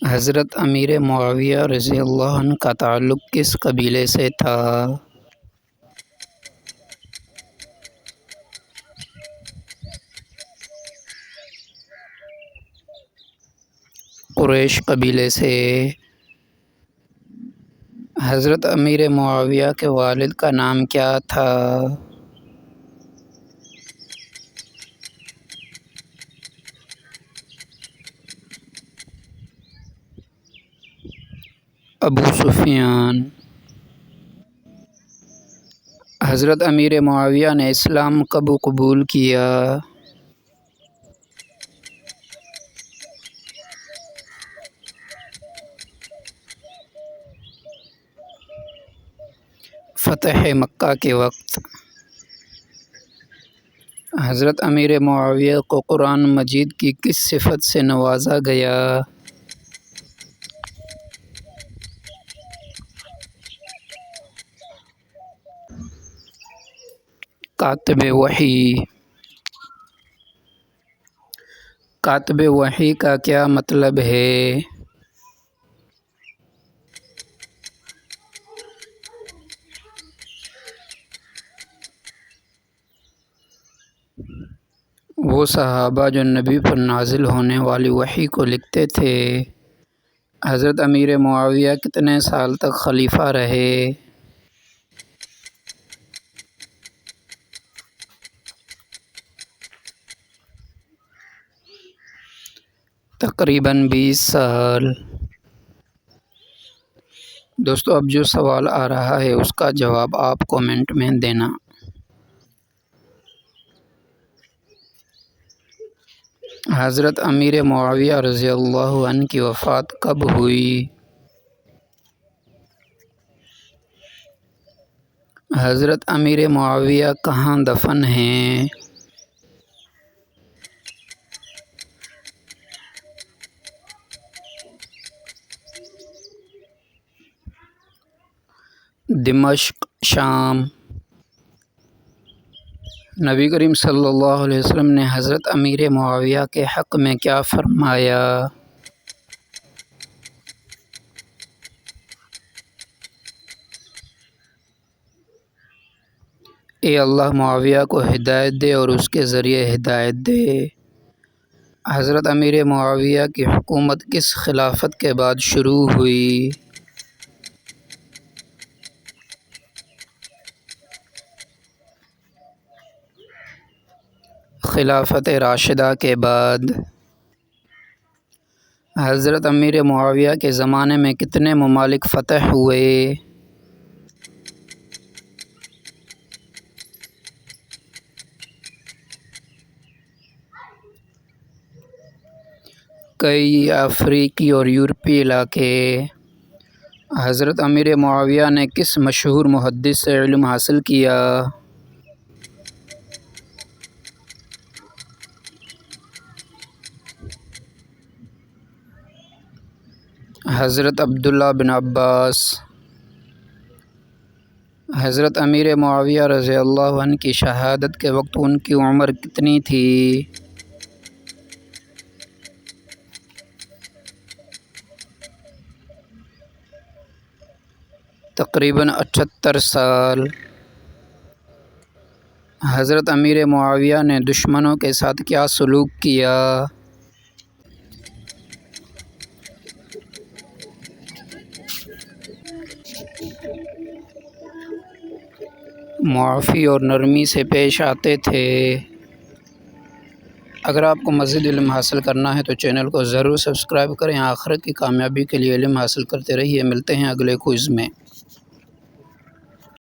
حضرت امیر معاویہ رضی اللہ عنہ کا تعلق کس قبیلے سے تھا؟ قریش قبیلے سے۔ حضرت امیر معاویہ کے والد کا نام کیا تھا؟ ابو سفیان۔ حضرت امیر معاویہ نے اسلام کب قبول کیا؟ فتح مکہ کے وقت۔ حضرت امیر معاویہ کو قرآن مجید کی کس صفت سے نوازا گیا؟ کاتب وحی۔ کاتب وحی کا کیا مطلب ہے؟ وہ صحابہ جو نبی پر نازل ہونے والی وحی کو لکھتے تھے۔ حضرت امیر معاویہ کتنے سال تک خلیفہ رہے؟ تقریباً 20 سال۔ دوستو اب جو سوال آ رہا ہے اس کا جواب آپ کومنٹ میں دینا۔ حضرت امیر معاویہ رضی اللہ عنہ کی وفات کب ہوئی؟ حضرت امیر معاویہ کہاں دفن ہیں؟ دمشق، شام۔ نبی کریم صلی اللہ علیہ وسلم نے حضرت امیر معاویہ کے حق میں کیا فرمایا؟ اے اللہ معاویہ کو ہدایت دے اور اس کے ذریعے ہدایت دے۔ حضرت امیر معاویہ کی حکومت کس خلافت کے بعد شروع ہوئی؟ خلافت راشدہ کے بعد۔ حضرت امیر معاویہ کے زمانے میں کتنے ممالک فتح ہوئے؟ کئی افریقی اور یورپی علاقے۔ حضرت امیر معاویہ نے کس مشہور محدث سے علم حاصل کیا؟ حضرت عبداللہ بن عباس۔ حضرت امیر معاویہ رضی اللہ عنہ کی شہادت کے وقت ان کی عمر کتنی تھی؟ تقریباً 78 سال۔ حضرت امیر معاویہ نے دشمنوں کے ساتھ کیا سلوک کیا؟ معافی اور نرمی سے پیش آتے تھے۔ اگر آپ کو مزید علم حاصل کرنا ہے تو چینل کو ضرور سبسکرائب کریں۔ آخرت کی کامیابی کے لیے علم حاصل کرتے رہیے۔ ملتے ہیں اگلے کوئز میں۔